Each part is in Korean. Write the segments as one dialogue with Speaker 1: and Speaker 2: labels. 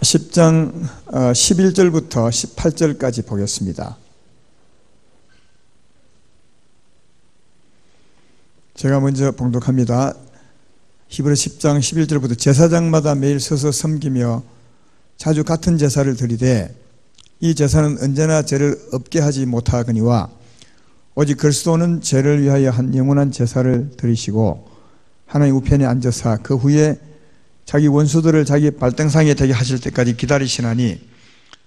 Speaker 1: 10장 11절부터 18절까지 보겠습니다. 제가 먼저 봉독합니다. 히브리 10장 11절부터 제사장마다 매일 서서 섬기며 자주 같은 제사를 드리되 이 제사는 언제나 죄를 없게 하지 못하거니와 오직 그리스도는 죄를 위하여 한 영원한 제사를 드리시고 하나님 우편에 앉으사 그 후에 자기 원수들을 자기 발등상에 되게 하실 때까지 기다리시나니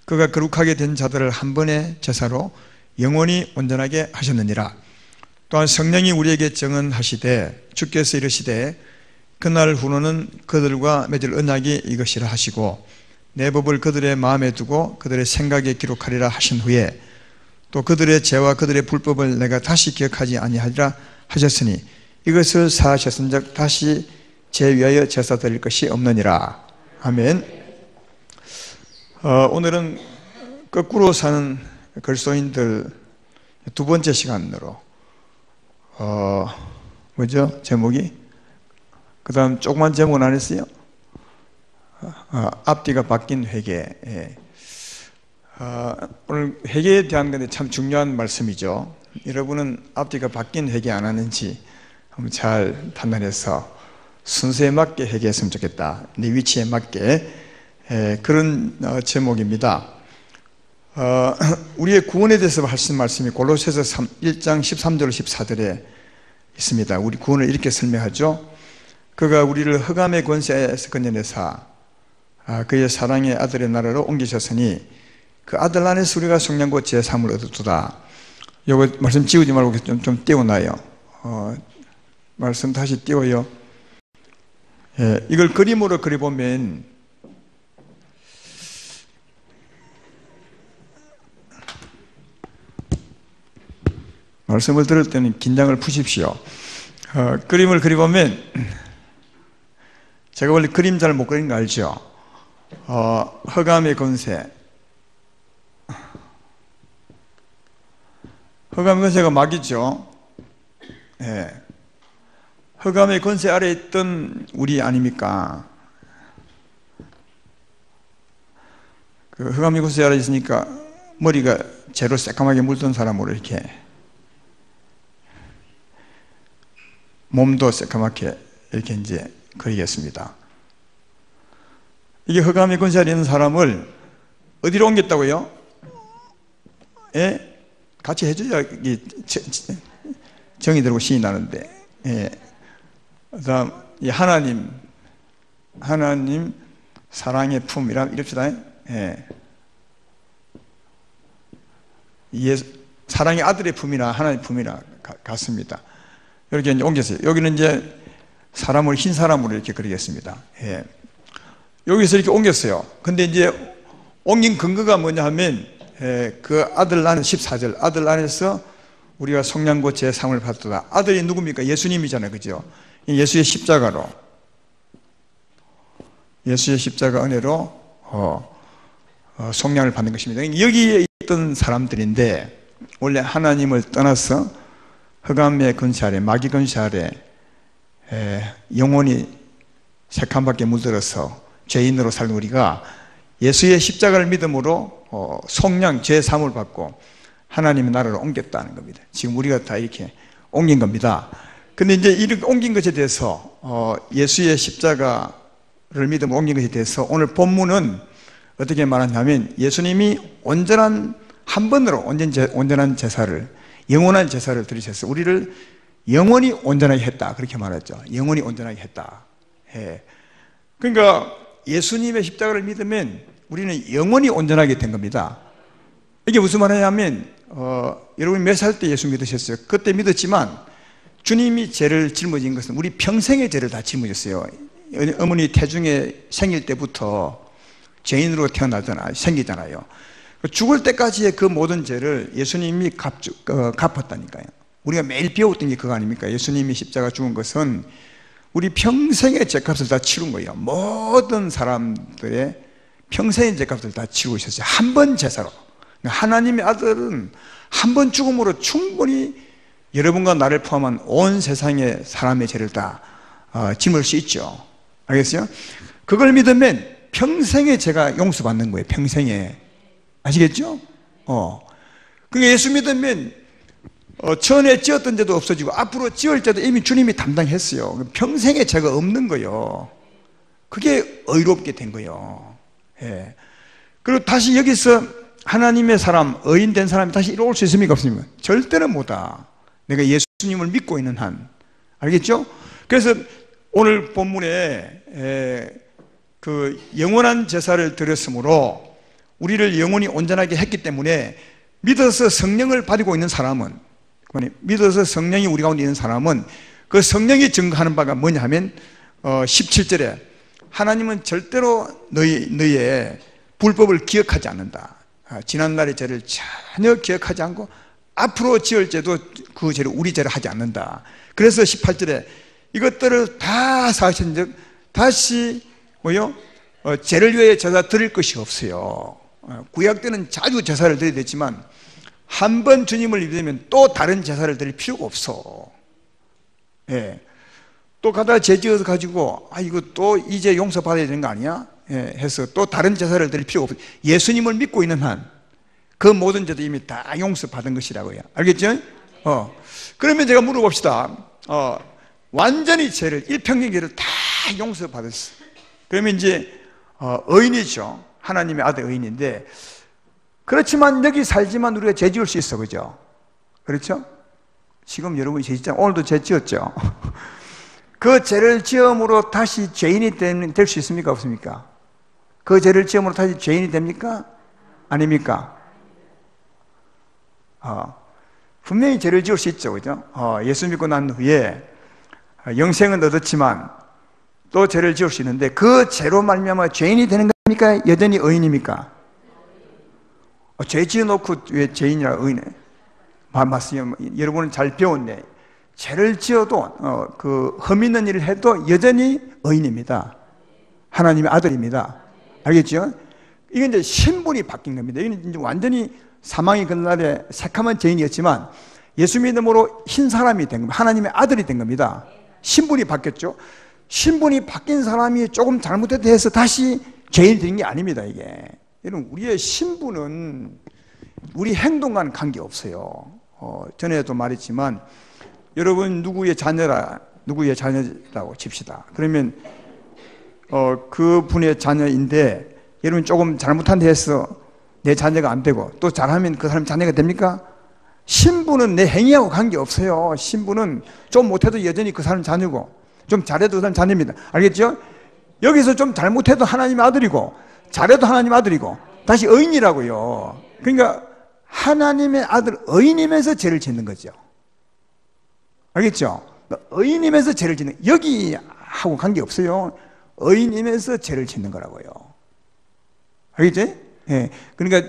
Speaker 1: 그가 거룩하게 된 자들을 한 번의 제사로 영원히 온전하게 하셨느니라. 또한 성령이 우리에게 증언하시되 주께서 이르시되 그날 후로는 그들과 맺을 언약이 이것이라 하시고 내 법을 그들의 마음에 두고 그들의 생각에 기록하리라 하신 후에 또 그들의 죄와 그들의 불법을 내가 다시 기억하지 아니하리라 하셨으니 이것을 사하셨은즉 다시 죄 위하여 제사 드릴 것이 없느니라. 아멘. 오늘은 거꾸로 사는 그리스도인들 두 번째 시간으로 뭐죠? 제목이? 그 다음 조그만 제목은 안 했어요? 앞뒤가 바뀐 회개. 오늘 회개에 대한 건데 참 중요한 말씀이죠. 여러분은 앞뒤가 바뀐 회개 안 하는지 한번 잘 판단해서 순서에 맞게 회개했으면 좋겠다. 네 위치에 맞게. 그런 제목입니다. 우리의 구원에 대해서 하신 말씀이 골로새서 1장 13절 14절에 있습니다. 우리 구원을 이렇게 설명하죠. 그가 우리를 흑암의 권세에서 건져내사 그의 사랑의 아들의 나라로 옮기셨으니 그 아들 안에서 우리가 성령과 제3을 얻었도다. 이거 말씀 지우지 말고 좀 띄워놔요. 말씀 다시 띄워요. 이걸 그림으로 그려보면 말씀을 들을 때는 긴장을 푸십시오. 그림을 그려보면 제가 원래 그림 잘 못 그리는 거 알죠? 흑암의 권세. 흑암의 권세가 마귀죠. 흑암의 권세 아래에 있던 우리 아닙니까? 그 흑암의 권세 아래에 있으니까 머리가 죄로 새까맣게 물든 사람으로 이렇게 몸도 새까맣게 이렇게 이제 그리겠습니다. 이게 흑암의 권세 아래에 있는 사람을 어디로 옮겼다고요? 같이 해줘야 정이 들고 신이 나는데. 그다음 하나님 사랑의 품이라 이럽시다. 사랑의 아들의 품이나 하나님의 품이나 같습니다. 이렇게 이제 옮겼어요. 여기는 이제 사람을 흰 사람으로 이렇게 그리겠습니다. 여기서 이렇게 옮겼어요. 근데 이제 옮긴 근거가 뭐냐 하면 그 아들 안에 14절 아들 안에서 우리가 성령과 제3을 받도다. 아들이 누굽니까? 예수님이잖아요. 그죠? 예수의 십자가로 예수의 십자가 은혜로 성령을 받는 것입니다. 여기에 있던 사람들인데 원래 하나님을 떠나서 흑암의 권세 아래 마귀 권세 아래 영혼이 색함밖에 물들어서 죄인으로 살는 우리가 예수의 십자가를 믿음으로 성령 제3을 받고 하나님의 나라로 옮겼다는 겁니다. 지금 우리가 다 이렇게 옮긴 겁니다. 근데 이제 이렇게 옮긴 것에 대해서 예수의 십자가를 믿음으로 옮긴 것에 대해서 오늘 본문은 어떻게 말하냐면 예수님이 한 번으로 온전한 제사를 영원한 제사를 드리셔서 우리를 영원히 온전하게 했다. 그렇게 말했죠. 영원히 온전하게 했다. 그러니까 예수님의 십자가를 믿으면 우리는 영원히 온전하게 된 겁니다. 이게 무슨 말이냐면 여러분이 몇 살 때 예수 믿으셨어요? 그때 믿었지만 주님이 죄를 짊어진 것은 우리 평생의 죄를 다 짊어졌어요. 어머니 태중에 생길 때부터 죄인으로 생기잖아요. 죽을 때까지의 그 모든 죄를 예수님이 갚았다니까요. 우리가 매일 배웠던 게 그거 아닙니까? 예수님이 십자가 죽은 것은 우리 평생의 죄값을 다 치른 거예요. 모든 사람들의 평생의 죄값을 다 치르고 있었어요. 한 번 제사로. 하나님의 아들은 한 번 죽음으로 충분히 여러분과 나를 포함한 온 세상의 사람의 죄를 다 짊을 수 있죠. 알겠어요? 그걸 믿으면 평생에 제가 용서받는 거예요. 평생에. 아시겠죠? 그러니까 예수 믿으면 전에 지었던 죄도 없어지고 앞으로 지을 죄도 이미 주님이 담당했어요. 평생에 죄가 없는 거예요. 그게 의롭게 된 거예요. 예. 그리고 다시 여기서 하나님의 사람, 의인된 사람이 다시 이리 올 수 있습니까? 없습니까? 절대로 못하. 내가 예수님을 믿고 있는 한. 알겠죠? 그래서 오늘 본문에 그 영원한 제사를 드렸으므로 우리를 영원히 온전하게 했기 때문에 믿어서 성령을 받고 있는 사람은, 믿어서 성령이 우리 가운데 있는 사람은 그 성령이 증거하는 바가 뭐냐 하면 17절에 하나님은 절대로 너희의 불법을 기억하지 않는다. 지난날의 죄를 전혀 기억하지 않고 앞으로 지을 죄도 그 죄를 우리 죄를 하지 않는다. 그래서 18절에 이것들을 다 사하신즉 다시 죄를 위해 제사 드릴 것이 없어요. 구약 때는 자주 제사를 드려야 됐지만 한 번 주님을 믿으면 또 다른 제사를 드릴 필요가 없어. 예. 또 가다가 죄 지어서 가지고 이거 또 이제 용서받아야 되는 거 아니야? 예. 해서 또 다른 제사를 드릴 필요가 없어. 예수님을 믿고 있는 한 그 모든 죄도 이미 다 용서받은 것이라고요. 알겠죠? 그러면 제가 물어봅시다. 완전히 죄를 일평생 죄를 다 용서받았어. 그러면 이제 의인이죠. 하나님의 아들 의인인데, 그렇지만 여기 살지만 우리가 죄 지을 수 있어. 그죠? 그렇죠? 지금 여러분이 죄 짓잖아요. 오늘도 죄 지었죠? 그 죄를 지음으로 다시 죄인이 될 수 있습니까? 없습니까? 그 죄를 지음으로 다시 죄인이 됩니까? 아닙니까? 분명히 죄를 지을 수 있죠. 그죠? 예수 믿고 난 후에 영생은 얻었지만 또 죄를 지을 수 있는데 그 죄로 말미암아 죄인이 되는 겁니까? 여전히 의인입니까? 죄 지어놓고 왜 죄인이라 의인해? 맞습니다. 여러분은 잘 배웠네. 죄를 지어도 그 흠 있는 일을 해도 여전히 의인입니다. 하나님의 아들입니다. 알겠죠? 이게 이제 신분이 바뀐 겁니다. 이게 이제 완전히 사망의 그날에 새카만 죄인이었지만 예수 믿음으로 흰 사람이 된 겁니다. 하나님의 아들이 된 겁니다. 신분이 바뀌었죠. 신분이 바뀐 사람이 조금 잘못했다 해서 다시 죄인이 된 게 아닙니다. 이게 여러분, 우리의 신분은 우리 행동과는 관계없어요. 전에도 말했지만 여러분 누구의 자녀라고 칩시다. 그러면 그 분의 자녀인데 여러분 조금 잘못한 데 해서 내 자녀가 안 되고 또 잘하면 그 사람 자녀가 됩니까? 신분은 내 행위하고 관계없어요. 신분은 좀 못해도 여전히 그 사람 자녀고 좀 잘해도 그 사람 자녀입니다. 알겠죠? 여기서 좀 잘못해도 하나님의 아들이고 잘해도 하나님 아들이고 다시 의인이라고요. 그러니까 하나님의 아들 의인이면서 죄를 짓는 거죠. 알겠죠? 의인이면서 죄를 짓는, 여기하고 관계없어요. 의인이면서 죄를 짓는 거라고요. 알겠지? 예. 그러니까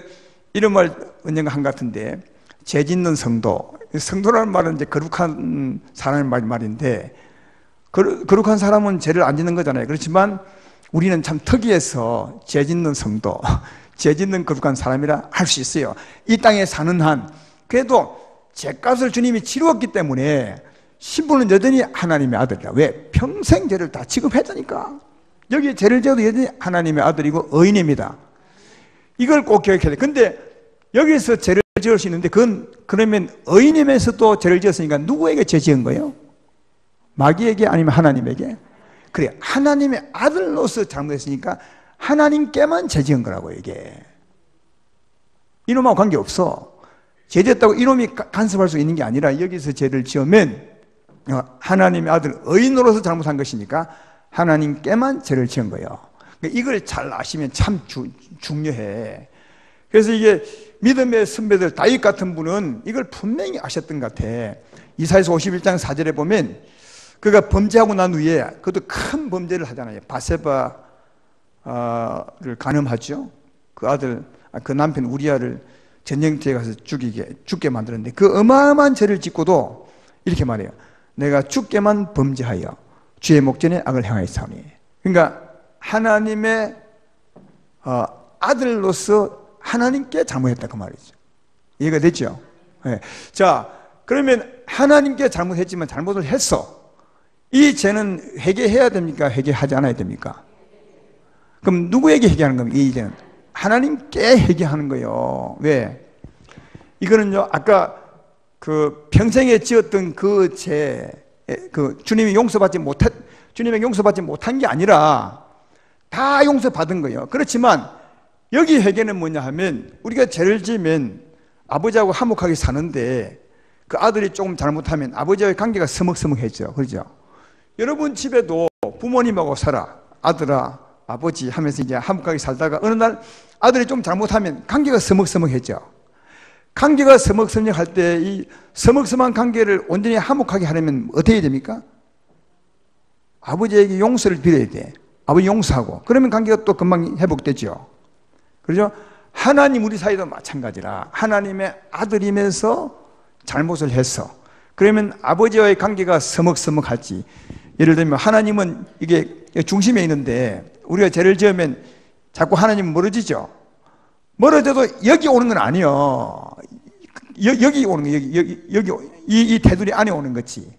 Speaker 1: 이런 말 언젠가 한 것 같은데, 죄 짓는 성도라는 말은 이제 거룩한 사람의 말인데, 거룩한 사람은 죄를 안 짓는 거잖아요. 그렇지만 우리는 참 특이해서 죄 짓는 성도, 죄 짓는 거룩한 사람이라 할 수 있어요. 이 땅에 사는 한 그래도 죄값을 주님이 치루었기 때문에 신분은 여전히 하나님의 아들이다. 왜? 평생 죄를 다 지급했다니까. 여기에 죄를 지어도 여전히 하나님의 아들이고 의인입니다. 이걸 꼭 기억해야 돼. 근데 여기서 죄를 지을 수 있는데 그러면 의인이면서도 죄를 지었으니까 누구에게 죄 지은 거예요? 마귀에게 아니면 하나님에게? 그래, 하나님의 아들로서 잘못했으니까 하나님께만 죄 지은 거라고. 이게 이놈하고 관계없어. 죄 지었다고 이놈이 간섭할 수 있는 게 아니라 여기서 죄를 지으면 하나님의 아들 의인으로서 잘못한 것이니까 하나님께만 죄를 지은 거예요. 이걸 잘 아시면 참 중요해. 그래서 이게 믿음의 선배들 다윗 같은 분은 이걸 분명히 아셨던 것 같아. 이사야서 51장 4절에 보면 그가 범죄하고 난 후에 그것도 큰 범죄를 하잖아요. 바세바를 간음하죠. 그 아들, 그 남편 우리아를 전쟁터에 가서 죽게 만들었는데 그 어마어마한 죄를 짓고도 이렇게 말해요. 내가 죽게만 범죄하여 주의 목전에 악을 행하였사오니. 그러니까 하나님의 아들로서 하나님께 잘못했다 그 말이죠. 이해가 됐죠? 네. 자, 그러면 하나님께 잘못했지만 잘못을 했어. 이 죄는 회개해야 됩니까? 회개하지 않아야 됩니까? 그럼 누구에게 회개하는 겁니까? 이 이제는 하나님께 회개하는 거예요. 왜? 이거는요, 아까 그 평생에 지었던 그 죄, 주님이 주님에게 용서받지 못한 게 아니라 다 용서받은 거예요. 그렇지만 여기 회개는 뭐냐 하면, 우리가 죄를 지으면 아버지하고 화목하게 사는데 그 아들이 조금 잘못하면 아버지와의 관계가 서먹서먹해져. 그렇죠? 여러분 집에도 부모님하고 살아. 아들아, 아버지 하면서 이제 화목하게 살다가 어느 날 아들이 좀 잘못하면 관계가 서먹서먹해져. 관계가 서먹서먹할 때 이 서먹서먹한 관계를 온전히 화목하게 하려면 어떻게 해야 됩니까? 아버지에게 용서를 빌어야 돼. 아버지 용서하고. 그러면 관계가 또 금방 회복되죠. 그렇죠? 하나님 우리 사이도 마찬가지라. 하나님의 아들이면서 잘못을 했어. 그러면 아버지와의 관계가 서먹서먹할지. 예를 들면 하나님은 이게 중심에 있는데 우리가 죄를 지으면 자꾸 하나님은 멀어지죠. 멀어져도 여기 오는 건 아니에요. 여기 오는 거, 여기 이 테두리 안에 오는 거지.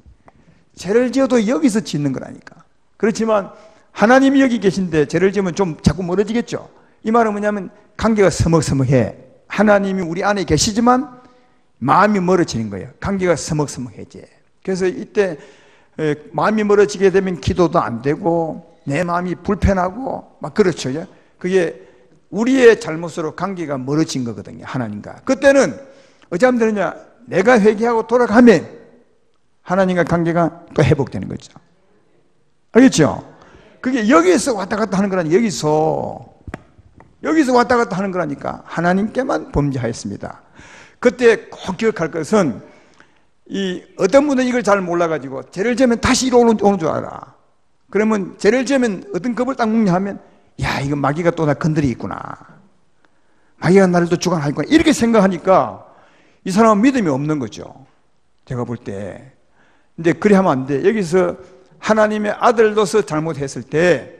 Speaker 1: 죄를 지어도 여기서 짓는 거라니까. 그렇지만 하나님이 여기 계신데 죄를 지으면 좀 자꾸 멀어지겠죠. 이 말은 뭐냐면 관계가 서먹서먹해. 하나님이 우리 안에 계시지만 마음이 멀어지는 거예요. 관계가 서먹서먹해져. 그래서 이때 마음이 멀어지게 되면 기도도 안 되고 내 마음이 불편하고 막 그렇죠. 그게 우리의 잘못으로 관계가 멀어진 거거든요. 하나님과. 그때는 어찌 하면 되느냐? 내가 회개하고 돌아가면 하나님과 관계가 또 회복되는 거죠. 알겠죠? 그게 여기서 왔다 갔다 하는 거라니. 여기서 왔다 갔다 하는 거라니까. 하나님께만 범죄하였습니다. 그때 꼭 기억할 것은, 이 어떤 분은 이걸 잘 몰라가지고 죄를 지으면 다시 이리 오는 줄 알아. 그러면 죄를 지으면 어떤 겁을 딱 먹냐 하면, 야, 이거 마귀가 또 나 건드리 있구나. 마귀가 나를 또 주관하겠구나. 이렇게 생각하니까 이 사람은 믿음이 없는 거죠. 제가 볼 때. 근데 그래 하면 안 돼. 여기서 하나님의 아들로서 잘못했을 때,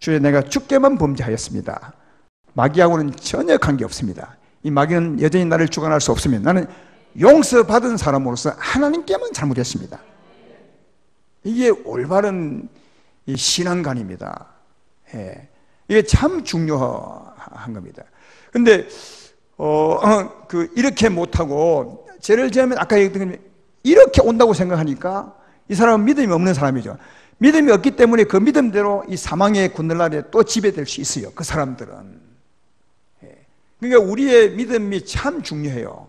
Speaker 1: 주여 내가 주께만 범죄하였습니다. 마귀하고는 전혀 관계없습니다. 이 마귀는 여전히 나를 주관할 수 없으면 나는 용서받은 사람으로서 하나님께만 잘못했습니다. 이게 올바른 이 신앙관입니다. 예. 이게 참 중요한 겁니다. 근데 이렇게 못하고 죄를 지으면 아까 얘기했던 것처럼 이렇게 온다고 생각하니까 이 사람은 믿음이 없는 사람이죠. 믿음이 없기 때문에 그 믿음대로 이 사망의 군날에 또 지배될 수 있어요. 그 사람들은. 그러니까 우리의 믿음이 참 중요해요.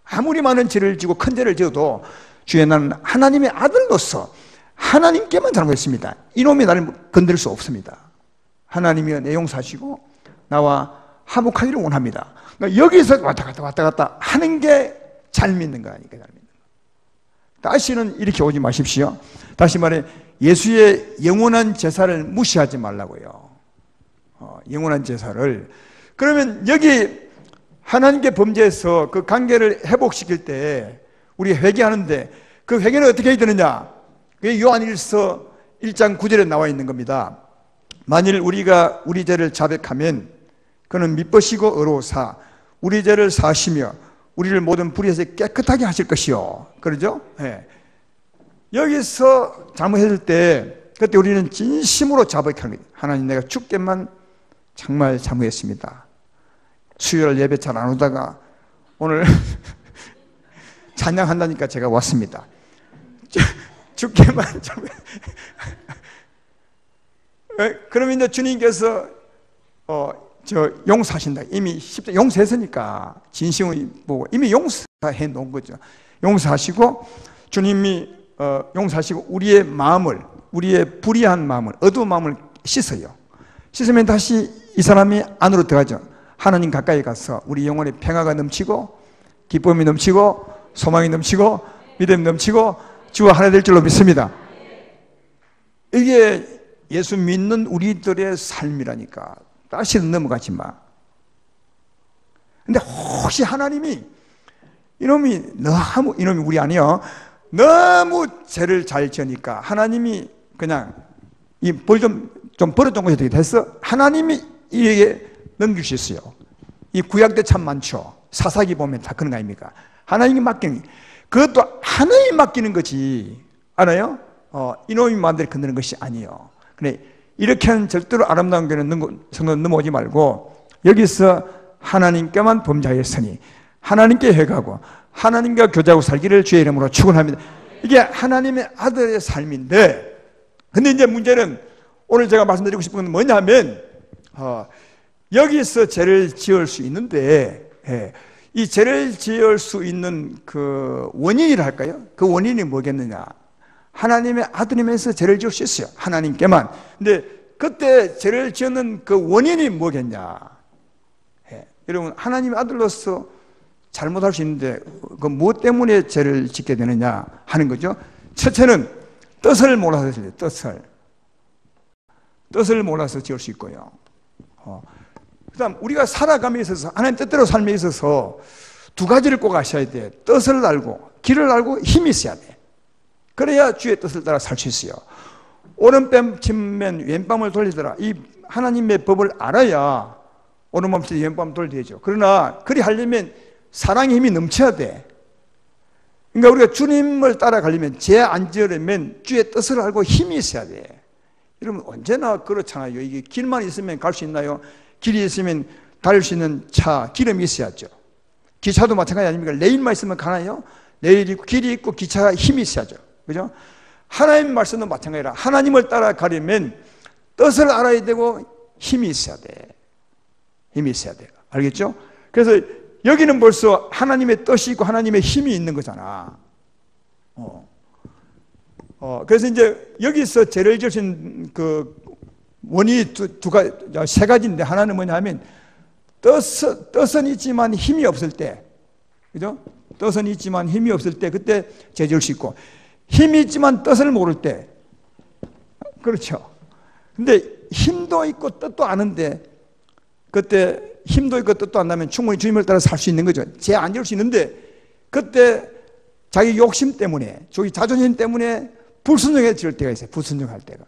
Speaker 1: 아무리 많은 죄를 지고 큰 죄를 지어도 주여 나는 하나님의 아들로서 하나님께만 잘못했습니다. 이놈이 나를 건들 수 없습니다. 하나님이 내 용서하시고 나와 화목하기를 원합니다. 그러니까 여기서 왔다 갔다 하는 게 잘 믿는 거니까. 잘 믿는 거. 다시는 이렇게 오지 마십시오. 다시 말해, 예수의 영원한 제사를 무시하지 말라고요. 영원한 제사를. 그러면 여기 하나님께 범죄해서 그 관계를 회복시킬 때 우리 회개하는데 그 회개는 어떻게 해야 되느냐? 그게 요한일서 1장 9절에 나와 있는 겁니다. 만일 우리가 우리 죄를 자백하면 그는 미쁘시고 의로우사 우리 죄를 사하시며 우리를 모든 불의에서 깨끗하게 하실 것이요. 그러죠? 네. 여기서 잘못했을 때 그때 우리는 진심으로 자백하는 거예요. 하나님, 내가 주께만 정말 잘못했습니다. 수요일 예배 잘 안 오다가 오늘 찬양한다니까 제가 왔습니다. 주께만 잘못. 그러면 이제 주님께서 용서하신다. 이미 용서했으니까 진심을 보고 이미 용서해 놓은 거죠. 용서하시고 주님이 용서하시고 우리의 마음을, 우리의 불의한 마음을, 어두운 마음을 씻어요. 씻으면 다시 이 사람이 안으로 들어가죠. 하나님 가까이 가서 우리 영혼에 평화가 넘치고 기쁨이 넘치고 소망이 넘치고 믿음이 넘치고 주와 하나 될 줄로 믿습니다. 이게 예수 믿는 우리들의 삶이라니까. 다시는 넘어가지 마. 근데 혹시 하나님이 이놈이 우리 아니요. 너무 죄를 잘 지으니까 하나님이 그냥 이 벌 좀 벌어준 것이 어떻게 됐어? 하나님이 이에게 넘기셨어요. 이 구약 때 참 많죠. 사사기 보면 다 그런 거 아닙니까? 하나님이 맡기는, 그것도 하나님이 맡기는 거지. 알아요? 이놈이 마음대로 건드는 것이 아니에요. 그래, 이렇게 하는 절대로 아름다운 교회는 성도 넘어오지 말고 여기서 하나님께만 범죄하였으니 하나님께 회개하고 하나님과 교제하고 살기를 주의 이름으로 축원합니다. 이게 하나님의 아들의 삶인데, 근데 이제 문제는 오늘 제가 말씀드리고 싶은 건 뭐냐면 여기서 죄를 지을 수 있는데 이 죄를 지을 수 있는 그 원인이라 할까요? 그 원인이 뭐겠느냐? 하나님의 아들이면서 죄를 지을 수 있어요. 하나님께만. 근데 그때 죄를 지었는 그 원인이 뭐겠냐? 여러분, 하나님의 아들로서 잘못할 수 있는데 그 무엇 때문에 죄를 짓게 되느냐 하는 거죠. 첫째는 뜻을 몰라서 지어요. 뜻을 몰라서 지을 수 있고요. 그 다음 우리가 살아감에 있어서 하나님 뜻대로 삶에 있어서 두 가지를 꼭 아셔야 돼. 뜻을 알고 길을 알고 힘이 있어야 돼. 그래야 주의 뜻을 따라 살 수 있어요. 오른뺨 치면 왼뺨을 돌리더라. 이 하나님의 법을 알아야 오른밤 치면 왼밤 돌리죠. 그러나 그리 하려면 사랑의 힘이 넘쳐야 돼. 그러니까 우리가 주님을 따라가려면 죄 안 지으려면 주의 뜻을 알고 힘이 있어야 돼. 여러분 언제나 그렇잖아요. 이게 길만 있으면 갈 수 있나요? 길이 있으면 달릴 수 있는 차, 기름이 있어야죠. 기차도 마찬가지 아닙니까? 레일만 있으면 가나요? 레일이 있고 길이 있고 기차가 힘이 있어야죠. 그죠? 하나님 말씀도 마찬가지라 하나님을 따라가려면 뜻을 알아야 되고 힘이 있어야 돼. 힘이 있어야 돼요. 알겠죠? 그래서 여기는 벌써 하나님의 뜻이 있고 하나님의 힘이 있는 거잖아. 그래서 이제 여기서 죄를 지으신 그 원인이 세 가지인데 하나는 뭐냐면 뜻은 있지만 힘이 없을 때, 그죠? 뜻은 있지만 힘이 없을 때 그때 죄 지을 수 있고 힘이 있지만 뜻을 모를 때, 그렇죠? 근데 힘도 있고 뜻도 아는데 그때 힘도 있고 뜻도 안 나면 충분히 주님을 따라 살 수 있는 거죠. 죄 안 지을 수 있는데 그때 자기 욕심 때문에, 자기 자존심 때문에 불순종해질 때가 있어요. 불순종할 때가.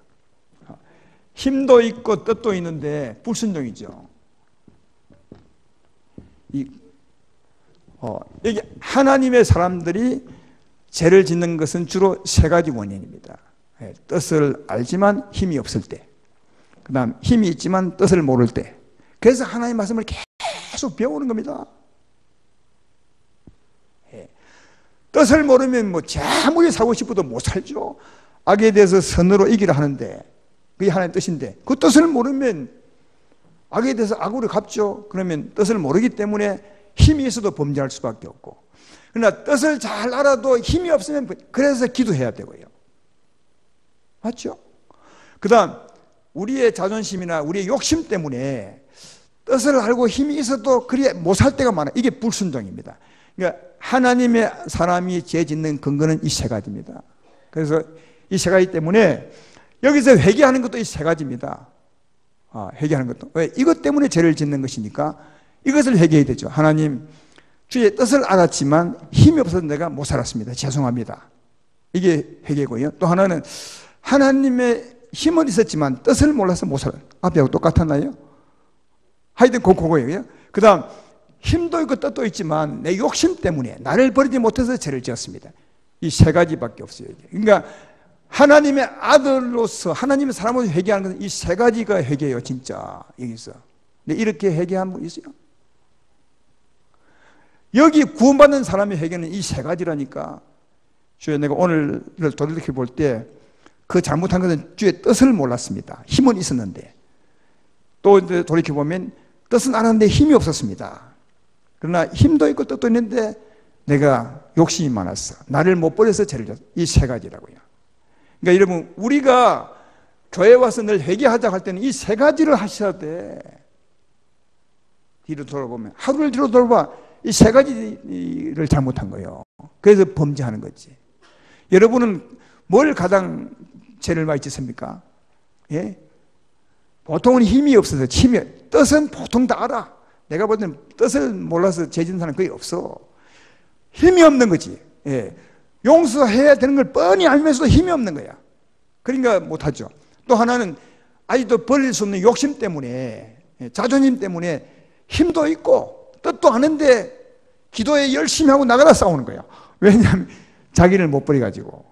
Speaker 1: 힘도 있고 뜻도 있는데 불순종이죠. 여기 하나님의 사람들이 죄를 짓는 것은 주로 세 가지 원인입니다. 뜻을 알지만 힘이 없을 때, 그 다음 힘이 있지만 뜻을 모를 때. 그래서 하나님의 말씀을 계속 배우는 겁니다. 뜻을 모르면 뭐 아무리 살고 싶어도 못 살죠. 악에 대해서 선으로 이기라 하는데 그게 하나님의 뜻인데 그 뜻을 모르면 악에 대해서 악으로 갚죠. 그러면 뜻을 모르기 때문에 힘이 있어도 범죄할 수밖에 없고, 그러나 뜻을 잘 알아도 힘이 없으면 그래서 기도해야 되고요. 맞죠? 그 다음 우리의 자존심이나 우리의 욕심 때문에 뜻을 알고 힘이 있어도 그리 못 살 때가 많아요. 이게 불순종입니다. 그러니까 하나님의 사람이 죄 짓는 근거는 이 세 가지입니다. 그래서 이 세 가지 때문에 여기서 회개하는 것도 이 세 가지입니다. 회개하는 것도. 왜? 이것 때문에 죄를 짓는 것이니까 이것을 회개해야 되죠. 하나님, 주의 뜻을 알았지만 힘이 없어서 내가 못 살았습니다. 죄송합니다. 이게 회개고요. 또 하나는 하나님의 힘은 있었지만 뜻을 몰라서 못 살아요. 앞에하고 똑같았나요? 하여튼 그거예요. 그 다음 힘도 있고 뜻도 있지만 내 욕심 때문에 나를 버리지 못해서 죄를 지었습니다. 이 세 가지밖에 없어요. 그러니까 하나님의 아들로서 하나님의 사람으로 회개하는 것은 이 세 가지가 회개예요. 진짜 여기서. 근데 이렇게 회개한 분 있어요? 여기 구원받는 사람의 회개는 이 세 가지라니까. 주여, 내가 오늘을 돌이켜 볼 때 그 잘못한 것은 주의 뜻을 몰랐습니다. 힘은 있었는데. 또 돌이켜 보면 뜻은 알았는데 힘이 없었습니다. 그러나 힘도 있고 뜻도 있는데 내가 욕심이 많았어. 나를 못 버려서 죄를 졌어. 이 세 가지라고요. 그러니까 여러분, 우리가 교회 와서 늘 회개하자 할 때는 이 세 가지를 하셔야 돼. 뒤로 돌아보면, 하루를 뒤로 돌아봐. 이 세 가지를 잘못한 거예요. 그래서 범죄하는 거지. 여러분은 뭘 가장 죄를 많이 짓습니까? 예? 보통은 힘이 없어서 뜻은 보통 다 알아. 내가 볼 때는 뜻을 몰라서 죄 짓는 사람은 거의 없어. 힘이 없는 거지. 예. 용서해야 되는 걸 뻔히 알면서도 힘이 없는 거야. 그러니까 못하죠. 또 하나는 아직도 버릴 수 없는 욕심 때문에, 자존심 때문에 힘도 있고 뜻도 아는데 기도에 열심히 하고 나가다 싸우는 거야. 왜냐하면 자기를 못 버려가지고.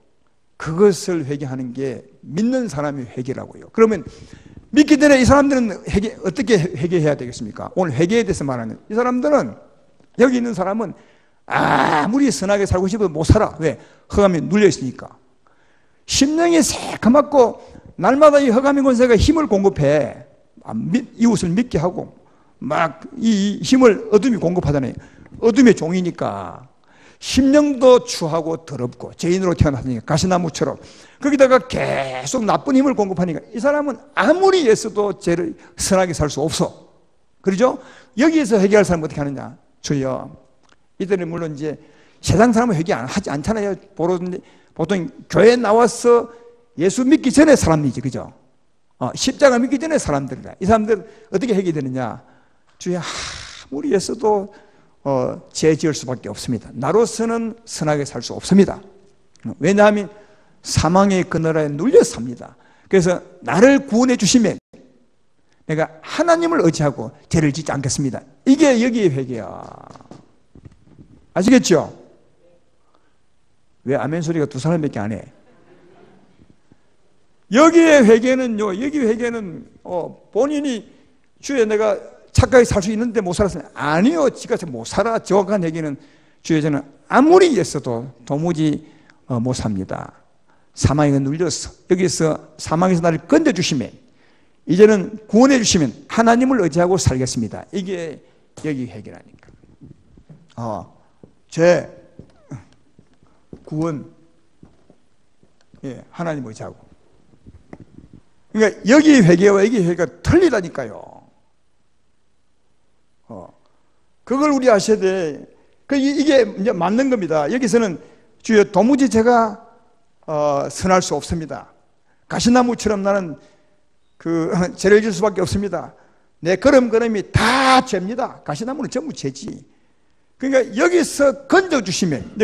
Speaker 1: 그것을 회개하는 게 믿는 사람의 회개라고요. 그러면 믿기 전에 이 사람들은 어떻게 회개해야 되겠습니까? 오늘 회개에 대해서 말하는 이 사람들은, 여기 있는 사람은 아무리 선하게 살고 싶어도 못 살아. 왜? 흑암이 눌려 있으니까. 심령이 새카맣고 날마다 이 흑암의 권세가 힘을 공급해. 이웃을 믿게 하고 막 이 힘을 어둠이 공급하잖아요. 어둠의 종이니까 심령도 추하고 더럽고 죄인으로 태어났으니까 가시나무처럼 거기다가 계속 나쁜 힘을 공급하니까 이 사람은 아무리 애써도 죄를 선하게 살 수 없어. 그러죠? 여기에서 회개할 사람은 어떻게 하느냐? 주여, 이들은 물론 이제 세상 사람은 회개 하지 않잖아요. 보통 교회에 나와서 예수 믿기 전에 사람이지, 그죠? 십자가 믿기 전에 사람들이다. 이 사람들 어떻게 회개되느냐? 주여, 아무리 애써도 죄 지을 수밖에 없습니다. 나로서는 선하게 살 수 없습니다. 왜냐하면 사망의 그늘에 눌려 삽니다. 그래서 나를 구원해 주시면 내가 하나님을 의지하고 죄를 짓지 않겠습니다. 이게 여기의 회개야. 아시겠죠? 왜 아멘 소리가 두 사람밖에 안 해? 여기의 회개는요, 여기 회개는 본인이 주여 내가 착하게 살 수 있는데 못 살았어요. 아니요, 지가 못 살아. 정확한 얘기는 주여 저는 아무리 애써도 도무지 못 삽니다. 사망에 눌려서 여기서 사망에서 나를 건져주시면 이제는 구원해 주시면 하나님을 의지하고 살겠습니다. 이게 여기 회개라니까. 죄, 구원, 하나님 의지하고. 그러니까 여기 회개와 여기 회개가 틀리다니까요. 그걸 우리 아셔야 돼. 이게 이제 맞는 겁니다. 여기서는 주여 도무지 제가 선할 수 없습니다. 가시나무처럼 나는 죄를 질 수밖에 없습니다. 내 걸음걸음이 다 죄입니다. 가시나무는 전부 죄지. 그러니까 여기서 건져주시면,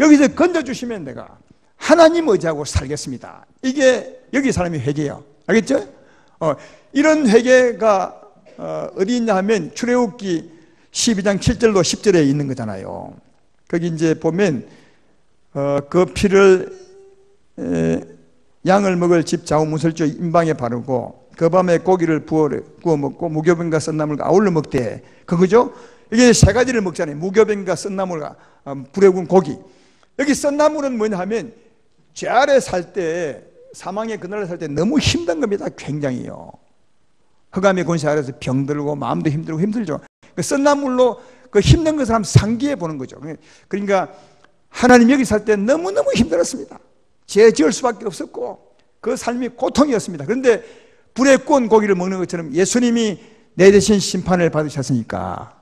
Speaker 1: 여기서 건져주시면 내가 하나님 의지하고 살겠습니다. 이게 여기 사람이 회개예요. 알겠죠? 이런 회개가 어디 있냐 하면 출애굽기 12장 7절로 10절에 있는 거잖아요. 거기 이제 보면 그 피를 양을 먹을 집 좌우문설주 임방에 바르고 그 밤에 고기를 구워 먹고 무교병과 썬나물과 아울러 먹되, 그거죠? 이게 세 가지를 먹잖아요. 무교병과 썬나물과 불에 구운 고기. 여기 썬나물은 뭐냐 하면 죄 아래 살 때, 사망의 그늘에 살 때 너무 힘든 겁니다. 굉장히요. 흑암의 권세 아래서 병들고 마음도 힘들고 힘들죠. 그 썬나물로 그 힘든 것을 한번 상기해 보는 거죠. 그러니까 하나님 여기 살 때 너무너무 힘들었습니다. 죄 지을 수밖에 없었고 그 삶이 고통이었습니다. 그런데 불에 구운 고기를 먹는 것처럼 예수님이 내 대신 심판을 받으셨으니까,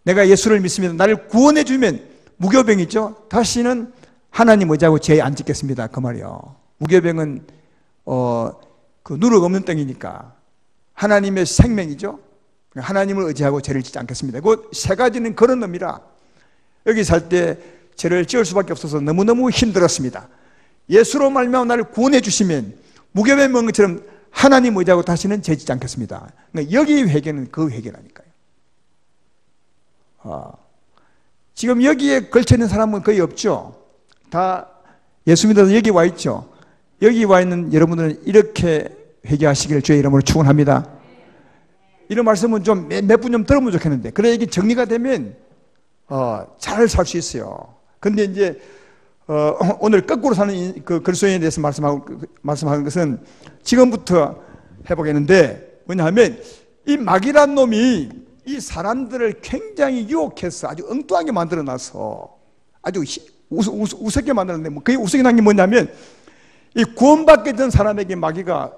Speaker 1: 내가 예수를 믿으면 나를 구원해 주면 무교병이죠. 다시는 하나님 의지하고 죄 안 짓겠습니다. 그 말이요. 무교병은 그 누룩 없는 땅이니까 하나님의 생명이죠. 하나님을 의지하고 죄를 짓지 않겠습니다. 그 세 가지는 그런 놈이라 여기 살 때 죄를 지을 수밖에 없어서 너무너무 힘들었습니다. 예수로 말미암아 나를 구원해 주시면 무교병 먹는 것처럼 하나님 의지하고 다시는 죄 짓지 않겠습니다. 그러니까 여기 회개는 그 회개라니까요. 지금 여기에 걸쳐있는 사람은 거의 없죠. 다 예수 믿어서 여기 와 있죠. 여기 와 있는 여러분들은 이렇게 회개하시기를 주의 이름으로 축원합니다. 이런 말씀은 좀 몇 분 좀 들으면 좋겠는데, 그래 이게 정리가 되면 잘 살 수 있어요. 근데 이제 오늘 거꾸로 사는 그 그리스도인에 대해서 말씀하는 것은 지금부터 해보겠는데, 뭐냐하면 이 마귀란 놈이 이 사람들을 굉장히 유혹해서 아주 엉뚱하게 만들어놔서 아주 우습게 만들었는데, 그게 우습게 난 게 뭐냐면 이 구원받게 된 사람에게 마귀가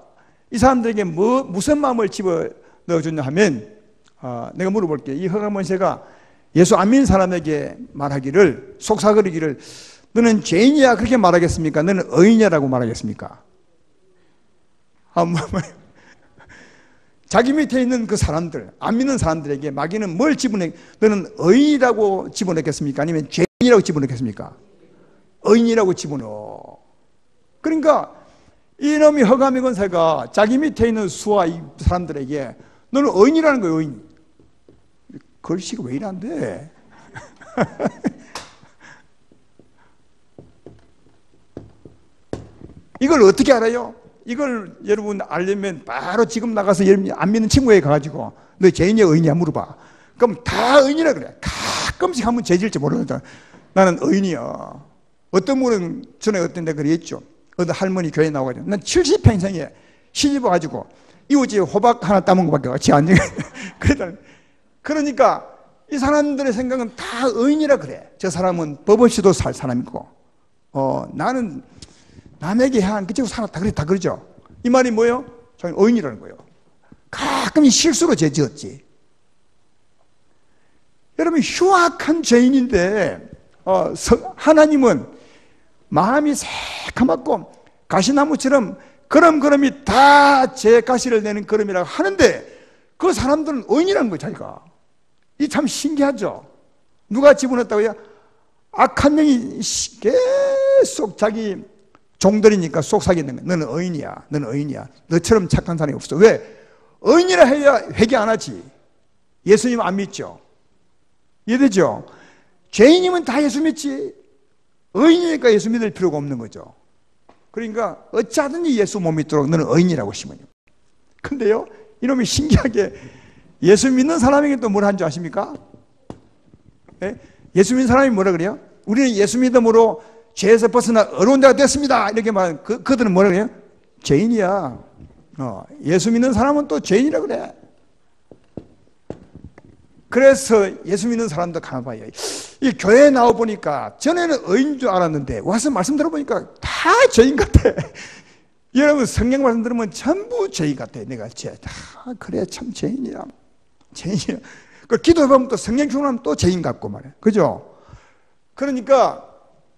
Speaker 1: 이 사람들에게 무슨 마음을 집어 넣어줬냐 하면, 내가 물어볼게. 이 흑암권세가 예수 안 믿는 사람에게 말하기를, 속삭이기를 너는 죄인이야 그렇게 말하겠습니까? 너는 의인이라고 말하겠습니까? 자기 밑에 있는 그 사람들, 안 믿는 사람들에게 마귀는 뭘 너는 의인이라고 집어넣겠습니까? 아니면 죄인이라고 집어넣겠습니까? 의인이라고 집어넣어. 그러니까 이놈이 흑암의 권세가 자기 밑에 있는 수와 이 사람들에게 너는 의인이라는 거예요. 의인. 글씨가 왜 이래 안 돼? 이걸 어떻게 알아요? 이걸 여러분 알려면 바로 지금 나가서 여러분 안 믿는 친구에게 가가지고 너 죄인이야 의인이야 물어봐. 그럼 다 의인이라 그래. 가끔씩 한번 죄질지 모르거든. 나는 의인이야. 어떤 분은 전에 어떤 데 그랬죠. 어떤 할머니 교회 나와가지고 난 70평생에 시집 와가지고 이웃집에 호박 하나 따먹은 것밖에 같이 안 돼. 그러니까 이 사람들의 생각은 다 의인이라 그래. 저 사람은 법 없이도 살 사람이고 나는 남에게 해한 그치고 살았다 그래. 다 그러죠. 이 말이 뭐예요? 저는 의인이라는 거예요. 가끔 실수로 죄 지었지. 여러분 흉악한 죄인인데 하나님은 마음이 새카맣고 가시나무처럼 그럼이 다 제 가시를 내는 그럼이라고 하는데 그 사람들은 의인이라는 거예요. 자기가. 이 참 신기하죠. 누가 집어넣었다고요? 악한 명이 계속 자기 종들이니까 속삭이는 거예요. 너는 의인이야. 너는 의인이야. 너처럼 착한 사람이 없어. 왜? 의인이라 해야 회개 안 하지. 예수님 안 믿죠. 이해되죠? 죄인이면 다 예수 믿지. 의인이니까 예수 믿을 필요가 없는 거죠. 그러니까 어찌하든지 예수 못 믿도록 너는 의인이라고 심어요. 근데요, 이놈이 신기하게 예수 믿는 사람에게 또 뭘 한 줄 아십니까? 네? 예수 믿는 사람이 뭐라 그래요? 우리는 예수 믿음으로 죄에서 벗어나 어려운 자가 됐습니다. 이렇게 말하면 그들은 뭐라 그래요? 죄인이야. 예수 믿는 사람은 또 죄인이라 그래. 그래서 예수 믿는 사람도 가만봐요. 이 교회에 나와 보니까 전에는 의인 줄 알았는데 와서 말씀 들어보니까 다 죄인 같아. 여러분 성경 말씀 들으면 전부 죄인 같아. 내가 그래 참 죄인이야. 죄인이야. 그 기도해보면 또 성경 중하면 또 죄인 같고 말이야. 그죠? 그러니까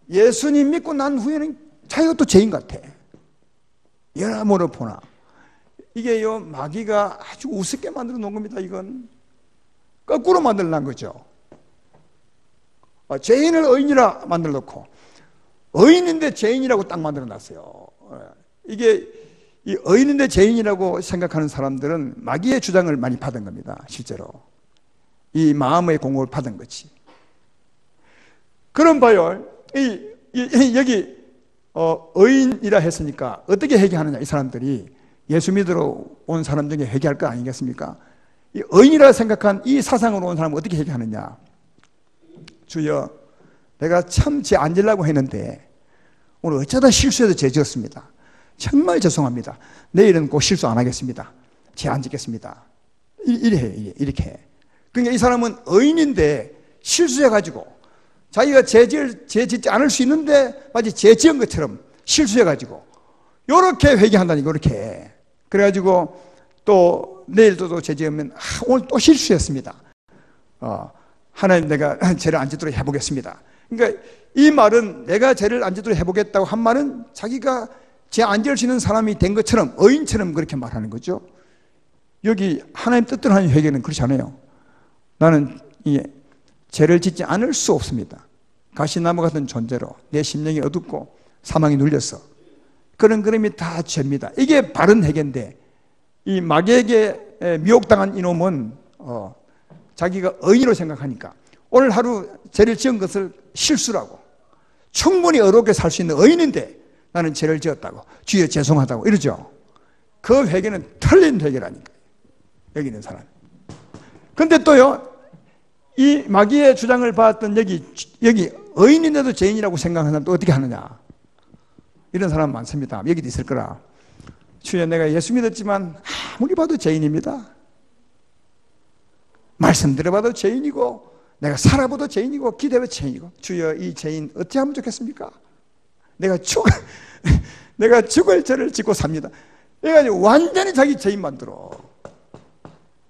Speaker 1: 예수님 믿고 난 후에는 자기가 또 죄인 같아. 여러모로 보나. 이게요 마귀가 아주 우습게 만들어 놓은 겁니다. 이건 거꾸로 만들어 놓은 거죠. 죄인을 의인이라 만들어 놓고 의인인데 죄인이라고 딱 만들어 놨어요. 이게 이 의인인데 죄인이라고 생각하는 사람들은 마귀의 주장을 많이 받은 겁니다. 실제로 이 마음의 공격을 받은 거지. 그럼 봐요. 여기 의인이라 했으니까 어떻게 회개하느냐. 이 사람들이 예수 믿으러 온 사람 중에 회개할 거 아니겠습니까? 이 의인이라 생각한 이 사상으로 온 사람은 어떻게 회개하느냐. 주여 내가 참 죄 안 지려고 했는데 오늘 어쩌다 실수해서 죄 지었습니다. 정말 죄송합니다. 내일은 꼭 실수 안 하겠습니다. 죄 안 짓겠습니다. 이렇게. 그러니까 이 사람은 의인인데 실수해가지고 자기가 죄 짓지 않을 수 있는데 마치 죄 지은 것처럼 실수해가지고 요렇게 회개한다니. 요렇게. 그래가지고 또 내일도 또 죄 지으면 오늘 또 실수했습니다. 하나님 내가 죄를 안 짓도록 해보겠습니다. 그러니까 이 말은 내가 죄를 안 짓도록 해보겠다고 한 말은 자기가 죄 안 지을 수 있는 사람이 된 것처럼 의인처럼 그렇게 말하는 거죠. 여기 하나님 뜻대로 하는 회개는 그렇지 않아요. 나는 죄를 짓지 않을 수 없습니다. 가시나무 같은 존재로 내 심령이 어둡고 사망이 눌렸어. 그런 그림이 다 죄입니다. 이게 바른 회개인데 이 마귀에게 미혹당한 이놈은 자기가 의인으로 생각하니까 오늘 하루 죄를 지은 것을 실수라고 충분히 어렵게 살 수 있는 의인인데 나는 죄를 지었다고 주여 죄송하다고 이러죠. 그 회개는 틀린 회개라니까. 여기 있는 사람. 근데 또요 이 마귀의 주장을 받았던 여기 의인인데도 죄인이라고 생각하는 사람 또 어떻게 하느냐. 이런 사람 많습니다. 여기도 있을 거라. 주여 내가 예수 믿었지만 아무리 봐도 죄인입니다. 말씀 들어봐도 죄인이고 내가 살아봐도 죄인이고 기대해도 죄인이고 주여 이 죄인 어찌 하면 좋겠습니까? 내가 죽을 죄를 짓고 삽니다. 그래가지고 완전히 자기 죄인 만들어.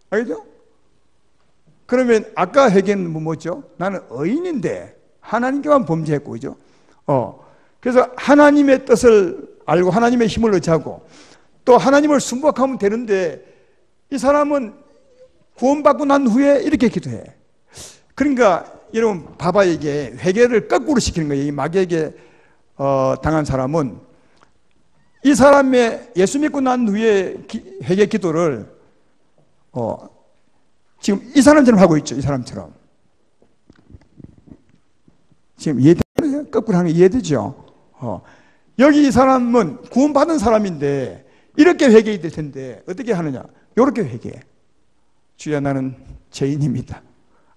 Speaker 1: 알겠죠? 그러면 아까 회개는 뭐죠? 나는 의인인데 하나님께만 범죄했고, 그죠? 그래서 하나님의 뜻을 알고 하나님의 힘을 의지하고 또 하나님을 순복하면 되는데 이 사람은 구원받고 난 후에 이렇게 기도해. 그러니까 여러분 봐봐, 이게 회개를 거꾸로 시키는 거예요. 이 마귀에게 당한 사람은 이 사람의 예수 믿고 난 후에 회개 기도를 지금 이 사람처럼 하고 있죠. 이 사람처럼. 지금 이해되나요? 거꾸로 하는 게 이해되죠? 여기 이 사람은 구원받은 사람인데 이렇게 회개해야 될 텐데 어떻게 하느냐? 이렇게 회개해. 주여, 나는 죄인입니다.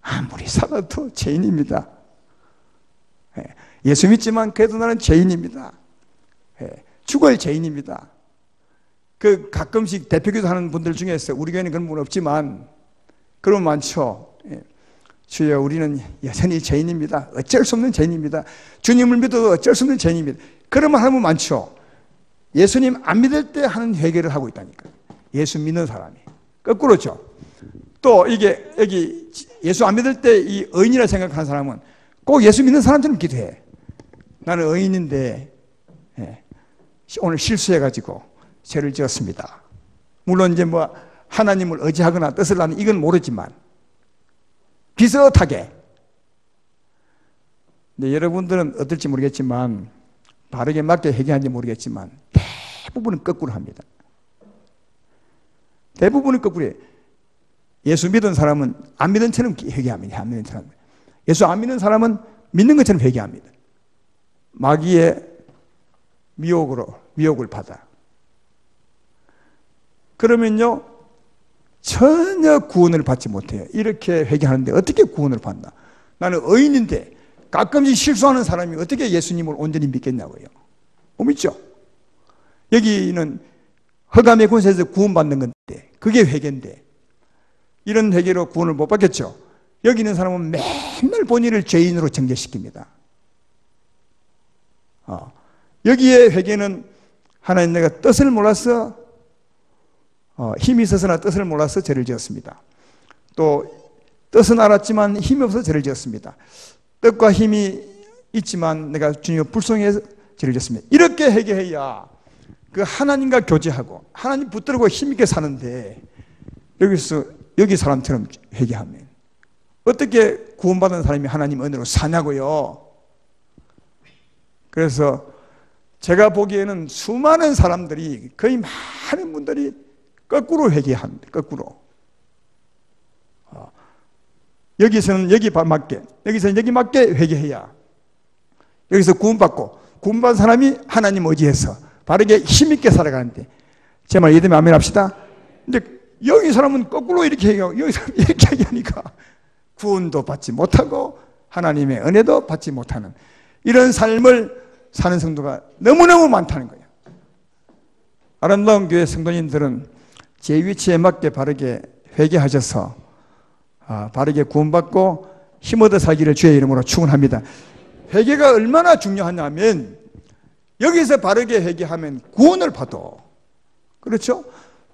Speaker 1: 아무리 살아도 죄인입니다. 예수 믿지만 그래도 나는 죄인입니다. 죽을 죄인입니다. 그 가끔씩 대표기도 하는 분들 중에서 우리 교회는 그런 분 없지만 그런 많죠. 주여, 우리는 여전히 죄인입니다. 어쩔 수 없는 죄인입니다. 주님을 믿어도 어쩔 수 없는 죄인입니다. 그런 말 하는 분 많죠. 예수님 안 믿을 때 하는 회개를 하고 있다니까요. 예수 믿는 사람이. 거꾸로죠. 또 이게 여기 예수 안 믿을 때 이 의인이라 생각하는 사람은 꼭 예수 믿는 사람처럼 기도해. 나는 의인인데 오늘 실수해가지고 죄를 지었습니다. 물론 이제 뭐 하나님을 의지하거나 뜻을 아는 이건 모르지만 비슷하게. 근데 여러분들은 어떨지 모르겠지만 바르게 맞게 회개하는지 모르겠지만 대부분은 거꾸로 합니다. 대부분은 거꾸로 해요. 예수 믿은 사람은 안 믿은 처럼 회개합니다. 안 믿는 사람. 예수 안 믿는 사람은 믿는 것처럼 회개합니다. 마귀의 미혹을 받아. 그러면요 전혀 구원을 받지 못해요. 이렇게 회개하는데 어떻게 구원을 받나? 나는 의인인데 가끔씩 실수하는 사람이 어떻게 예수님을 온전히 믿겠냐고요. 못 믿죠? 여기는 흑암의 권세에서 구원받는 건데 그게 회개인데 이런 회개로 구원을 못 받겠죠. 여기 있는 사람은 맨날 본인을 죄인으로 정죄시킵니다. 여기에 회개는 하나님, 내가 뜻을 몰라서 힘이 있어서나 뜻을 몰라서 죄를 지었습니다. 또 뜻은 알았지만 힘이 없어서 죄를 지었습니다. 뜻과 힘이 있지만 내가 주님을 불송해서 죄를 지었습니다. 이렇게 회개해야 그 하나님과 교제하고 하나님 붙들고 힘있게 사는데 여기 사람처럼 회개하면 어떻게 구원받은 사람이 하나님 은혜로 사냐고요. 그래서 제가 보기에는 수많은 사람들이, 거의 많은 분들이 거꾸로 회개합니다. 거꾸로. 여기서는 여기 맞게, 여기서는 여기 맞게 회개해야 여기서 구원받고, 구원받은 사람이 하나님 의지해서 바르게 힘있게 살아가는데, 제 말 이해되면 아멘 합시다. 근데 여기 사람은 거꾸로 이렇게 얘기하고 여기 사람이 이렇게 얘기하니까 구원도 받지 못하고 하나님의 은혜도 받지 못하는 이런 삶을 사는 성도가 너무너무 많다는 거예요. 아름다운 교회 성도님들은 제 위치에 맞게 바르게 회개하셔서 바르게 구원받고 힘 얻어 살기를 주의 이름으로 축원합니다. 회개가 얼마나 중요하냐면 여기서 바르게 회개하면 구원을 받아. 그렇죠?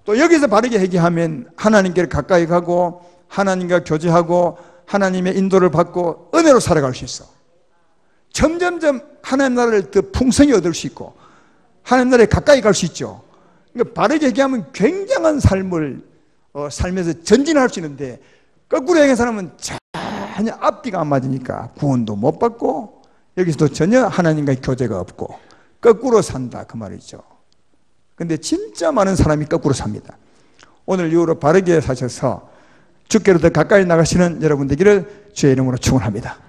Speaker 1: 또 여기서 바르게 회개하면 하나님께 가까이 가고 하나님과 교제하고 하나님의 인도를 받고 은혜로 살아갈 수 있어. 점점점 하나님 나라를 더 풍성히 얻을 수 있고 하나님 나라에 가까이 갈 수 있죠. 그러니까 바르게 회개하면 굉장한 삶을 살면서 전진할 수 있는데, 거꾸로 행한 사람은 전혀 앞뒤가 안 맞으니까 구원도 못 받고 여기서도 전혀 하나님과의 교제가 없고 거꾸로 산다, 그 말이죠. 근데 진짜 많은 사람이 거꾸로 삽니다. 오늘 이후로 바르게 사셔서 주께로 더 가까이 나가시는 여러분 되기를 주의 이름으로 축원합니다.